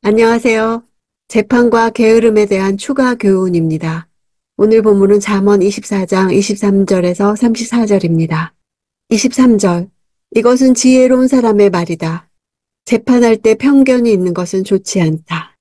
안녕하세요. 재판과 게으름에 대한 추가 교훈입니다. 오늘 본문은 잠언 24장 23절에서 34절입니다. 23절. 이것은 지혜로운 사람의 말이다. 재판할 때 편견이 있는 것은 좋지 않다.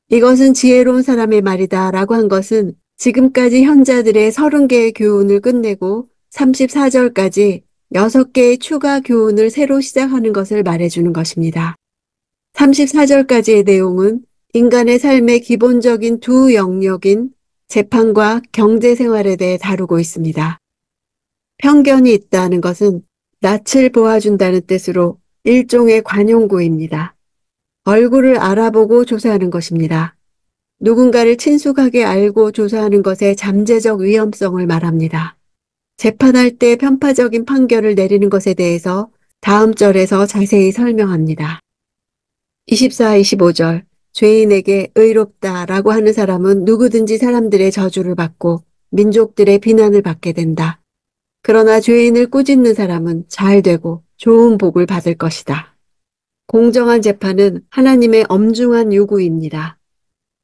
이것은 지혜로운 사람의 말이다 라고 한 것은 지금까지 현자들의 30개의 교훈을 끝내고 34절까지 6개의 추가 교훈을 새로 시작하는 것을 말해주는 것입니다. 34절까지의 내용은 인간의 삶의 기본적인 두 영역인 재판과 경제 생활에 대해 다루고 있습니다. 편견이 있다는 것은 낯을 보아준다는 뜻으로 일종의 관용구입니다. 얼굴을 알아보고 조사하는 것입니다. 누군가를 친숙하게 알고 조사하는 것의 잠재적 위험성을 말합니다. 재판할 때 편파적인 판결을 내리는 것에 대해서 다음 절에서 자세히 설명합니다. 24, 25절. 죄인에게 의롭다라고 하는 사람은 누구든지 사람들의 저주를 받고 민족들의 비난을 받게 된다. 그러나 죄인을 꾸짖는 사람은 잘 되고 좋은 복을 받을 것이다. 공정한 재판은 하나님의 엄중한 요구입니다.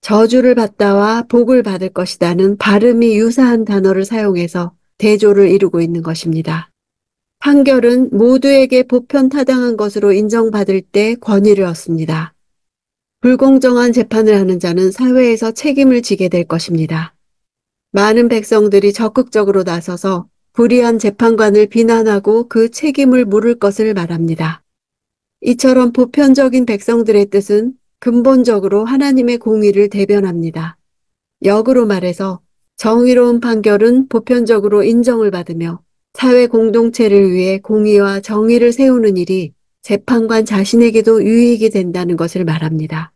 저주를 받다와 복을 받을 것이다는 발음이 유사한 단어를 사용해서 대조를 이루고 있는 것입니다. 판결은 모두에게 보편타당한 것으로 인정받을 때 권위를 얻습니다. 불공정한 재판을 하는 자는 사회에서 책임을 지게 될 것입니다. 많은 백성들이 적극적으로 나서서 불의한 재판관을 비난하고 그 책임을 물을 것을 말합니다. 이처럼 보편적인 백성들의 뜻은 근본적으로 하나님의 공의를 대변합니다. 역으로 말해서 정의로운 판결은 보편적으로 인정을 받으며 사회 공동체를 위해 공의와 정의를 세우는 일이 재판관 자신에게도 유익이 된다는 것을 말합니다.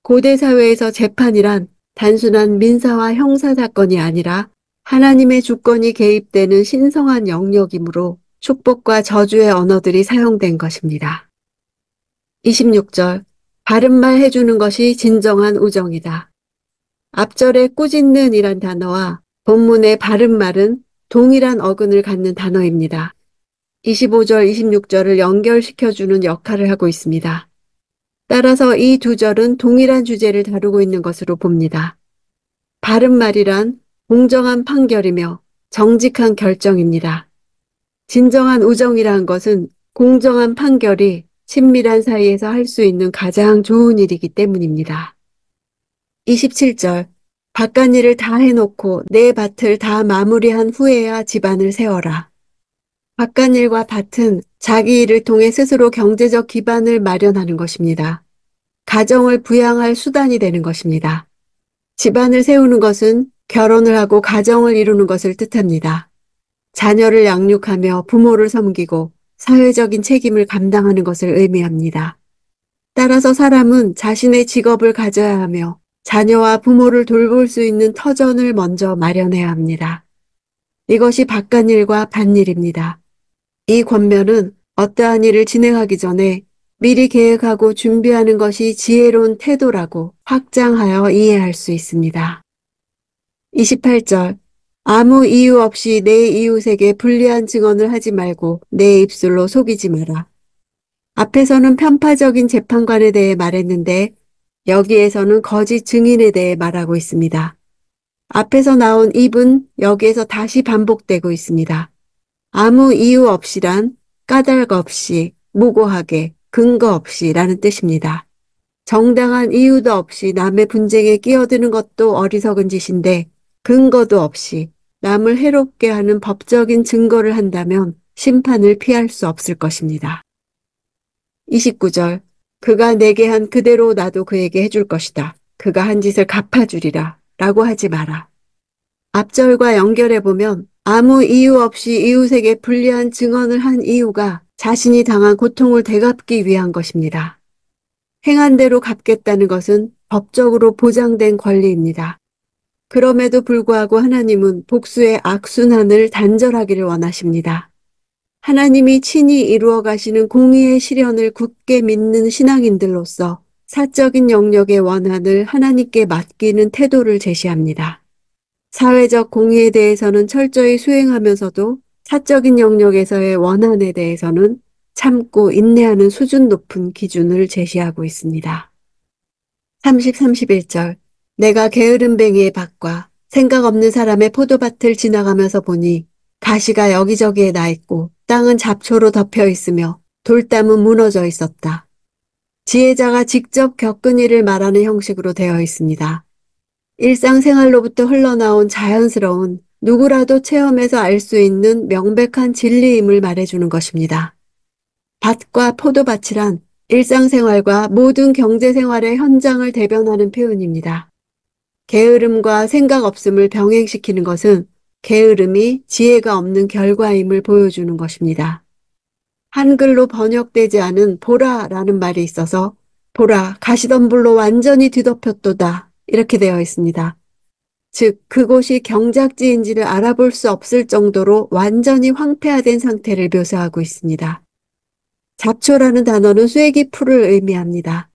고대 사회에서 재판이란 단순한 민사와 형사 사건이 아니라 하나님의 주권이 개입되는 신성한 영역이므로 축복과 저주의 언어들이 사용된 것입니다. 26절. 바른말 해주는 것이 진정한 우정이다. 앞절에 꾸짖는 이란 단어와 본문의 바른말은 동일한 어근을 갖는 단어입니다. 25절, 26절을 연결시켜주는 역할을 하고 있습니다. 따라서 이 두 절은 동일한 주제를 다루고 있는 것으로 봅니다. 바른말이란 공정한 판결이며 정직한 결정입니다. 진정한 우정이란 것은 공정한 판결이 친밀한 사이에서 할 수 있는 가장 좋은 일이기 때문입니다. 27절. 바깥일을 다 해놓고 내 밭을 다 마무리한 후에야 집안을 세워라. 바깥일과 밭은 자기 일을 통해 스스로 경제적 기반을 마련하는 것입니다. 가정을 부양할 수단이 되는 것입니다. 집안을 세우는 것은 결혼을 하고 가정을 이루는 것을 뜻합니다. 자녀를 양육하며 부모를 섬기고 사회적인 책임을 감당하는 것을 의미합니다. 따라서 사람은 자신의 직업을 가져야 하며 자녀와 부모를 돌볼 수 있는 터전을 먼저 마련해야 합니다. 이것이 바깥일과 밭일입니다. 이 권면은 어떠한 일을 진행하기 전에 미리 계획하고 준비하는 것이 지혜로운 태도라고 확장하여 이해할 수 있습니다. 28절. 아무 이유 없이 내 이웃에게 불리한 증언을 하지 말고 내 입술로 속이지 마라. 앞에서는 편파적인 재판관에 대해 말했는데 여기에서는 거짓 증인에 대해 말하고 있습니다. 앞에서 나온 입은 여기에서 다시 반복되고 있습니다. 아무 이유 없이란 까닭 없이, 무고하게, 근거 없이라는 뜻입니다. 정당한 이유도 없이 남의 분쟁에 끼어드는 것도 어리석은 짓인데 근거도 없이 남을 해롭게 하는 법적인 증거를 한다면 심판을 피할 수 없을 것입니다. 29절. 그가 내게 한 그대로 나도 그에게 해줄 것이다. 그가 한 짓을 갚아주리라. 라고 하지 마라. 앞절과 연결해보면 아무 이유 없이 이웃에게 불리한 증언을 한 이유가 자신이 당한 고통을 되갚기 위한 것입니다. 행한 대로 갚겠다는 것은 법적으로 보장된 권리입니다. 그럼에도 불구하고 하나님은 복수의 악순환을 단절하기를 원하십니다. 하나님이 친히 이루어 가시는 공의의 실현을 굳게 믿는 신앙인들로서 사적인 영역의 원한을 하나님께 맡기는 태도를 제시합니다. 사회적 공의에 대해서는 철저히 수행하면서도 사적인 영역에서의 원한에 대해서는 참고 인내하는 수준 높은 기준을 제시하고 있습니다. 30, 31절. 내가 게으름뱅이의 밭과 생각 없는 사람의 포도밭을 지나가면서 보니 가시가 여기저기에 나 있고 땅은 잡초로 덮여 있으며 돌담은 무너져 있었다. 지혜자가 직접 겪은 일을 말하는 형식으로 되어 있습니다. 일상생활로부터 흘러나온 자연스러운 누구라도 체험해서 알 수 있는 명백한 진리임을 말해주는 것입니다. 밭과 포도밭이란 일상생활과 모든 경제생활의 현장을 대변하는 표현입니다. 게으름과 생각 없음을 병행시키는 것은 게으름이 지혜가 없는 결과임을 보여주는 것입니다. 한글로 번역되지 않은 보라라는 말이 있어서 보라, 가시덤불로 완전히 뒤덮였도다 이렇게 되어 있습니다. 즉 그곳이 경작지인지를 알아볼 수 없을 정도로 완전히 황폐화된 상태를 묘사하고 있습니다. 잡초라는 단어는 쐐기 풀을 의미합니다.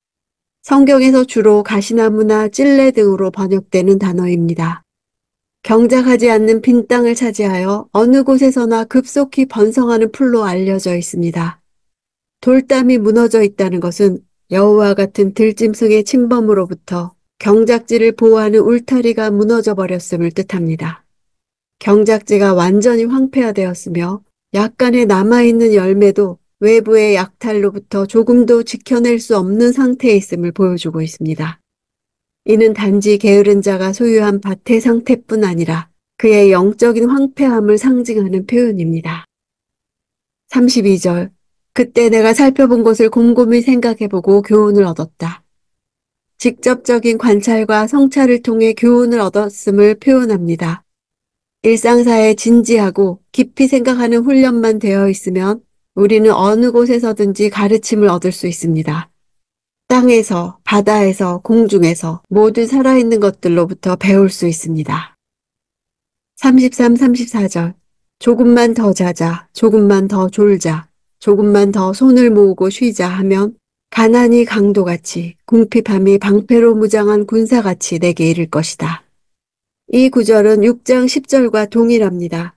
성경에서 주로 가시나무나 찔레 등으로 번역되는 단어입니다. 경작하지 않는 빈 땅을 차지하여 어느 곳에서나 급속히 번성하는 풀로 알려져 있습니다. 돌담이 무너져 있다는 것은 여우와 같은 들짐승의 침범으로부터 경작지를 보호하는 울타리가 무너져 버렸음을 뜻합니다. 경작지가 완전히 황폐화되었으며 약간의 남아있는 열매도 외부의 약탈로부터 조금도 지켜낼 수 없는 상태에 있음을 보여주고 있습니다. 이는 단지 게으른 자가 소유한 밭의 상태뿐 아니라 그의 영적인 황폐함을 상징하는 표현입니다. 32절. 그때 내가 살펴본 것을 곰곰이 생각해보고 교훈을 얻었다. 직접적인 관찰과 성찰을 통해 교훈을 얻었음을 표현합니다. 일상사에 진지하고 깊이 생각하는 훈련만 되어 있으면 우리는 어느 곳에서든지 가르침을 얻을 수 있습니다. 땅에서, 바다에서, 공중에서 모든 살아있는 것들로부터 배울 수 있습니다. 33, 34절. 조금만 더 자자, 조금만 더 졸자, 조금만 더 손을 모으고 쉬자 하면 가난이 강도같이 궁핍함이 방패로 무장한 군사같이 내게 이를 것이다. 이 구절은 6장 10절과 동일합니다.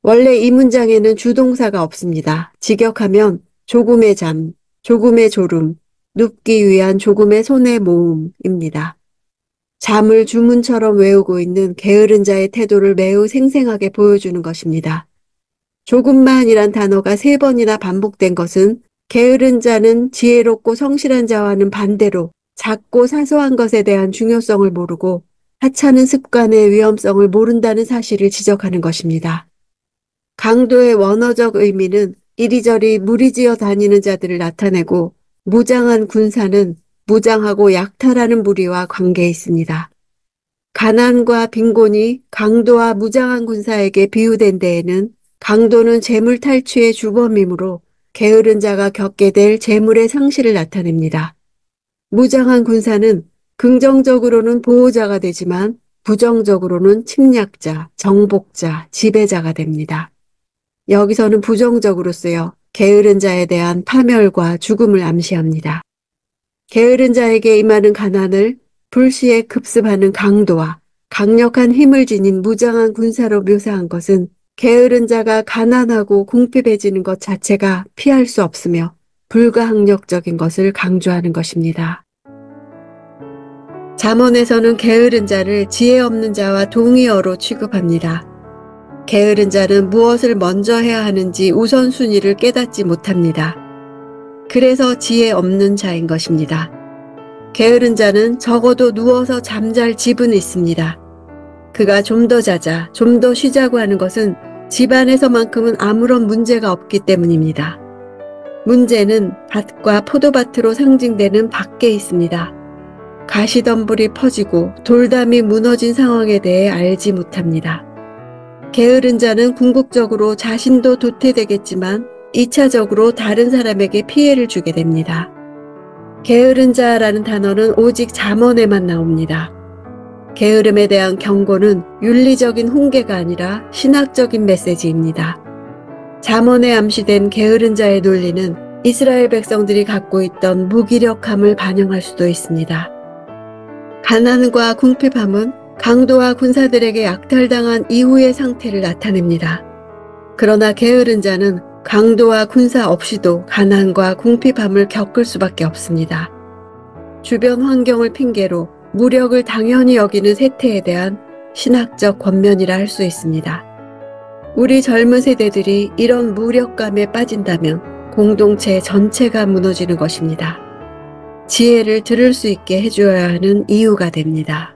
원래 이 문장에는 주동사가 없습니다. 직역하면 조금의 잠, 조금의 졸음, 눕기 위한 조금의 손의 모음입니다. 잠을 주문처럼 외우고 있는 게으른 자의 태도를 매우 생생하게 보여주는 것입니다. 조금만이란 단어가 3번이나 반복된 것은 게으른 자는 지혜롭고 성실한 자와는 반대로 작고 사소한 것에 대한 중요성을 모르고 하찮은 습관의 위험성을 모른다는 사실을 지적하는 것입니다. 강도의 원어적 의미는 이리저리 무리지어 다니는 자들을 나타내고 무장한 군사는 무장하고 약탈하는 무리와 관계에 있습니다. 가난과 빈곤이 강도와 무장한 군사에게 비유된 데에는 강도는 재물 탈취의 주범이므로 게으른 자가 겪게 될 재물의 상실을 나타냅니다. 무장한 군사는 긍정적으로는 보호자가 되지만 부정적으로는 침략자, 정복자, 지배자가 됩니다. 여기서는 부정적으로 쓰여 게으른 자에 대한 파멸과 죽음을 암시합니다. 게으른 자에게 임하는 가난을 불시에 급습하는 강도와 강력한 힘을 지닌 무장한 군사로 묘사한 것은 게으른 자가 가난하고 궁핍해지는 것 자체가 피할 수 없으며 불가항력적인 것을 강조하는 것입니다. 잠언에서는 게으른 자를 지혜 없는 자와 동의어로 취급합니다. 게으른 자는 무엇을 먼저 해야 하는지 우선순위를 깨닫지 못합니다. 그래서 지혜 없는 자인 것입니다. 게으른 자는 적어도 누워서 잠잘 집은 있습니다. 그가 좀 더 자자, 좀 더 쉬자고 하는 것은 집안에서만큼은 아무런 문제가 없기 때문입니다. 문제는 밭과 포도밭으로 상징되는 밖에 있습니다. 가시덤불이 퍼지고 돌담이 무너진 상황에 대해 알지 못합니다. 게으른 자는 궁극적으로 자신도 도태되겠지만 2차적으로 다른 사람에게 피해를 주게 됩니다. 게으른 자라는 단어는 오직 잠언에만 나옵니다. 게으름에 대한 경고는 윤리적인 훈계가 아니라 신학적인 메시지입니다. 잠언에 암시된 게으른 자의 논리는 이스라엘 백성들이 갖고 있던 무기력함을 반영할 수도 있습니다. 가난과 궁핍함은 강도와 군사들에게 약탈당한 이후의 상태를 나타냅니다. 그러나 게으른 자는 강도와 군사 없이도 가난과 궁핍함을 겪을 수밖에 없습니다. 주변 환경을 핑계로 무력을 당연히 여기는 세태에 대한 신학적 권면이라 할 수 있습니다. 우리 젊은 세대들이 이런 무력감에 빠진다면 공동체 전체가 무너지는 것입니다. 지혜를 들을 수 있게 해주어야 하는 이유가 됩니다.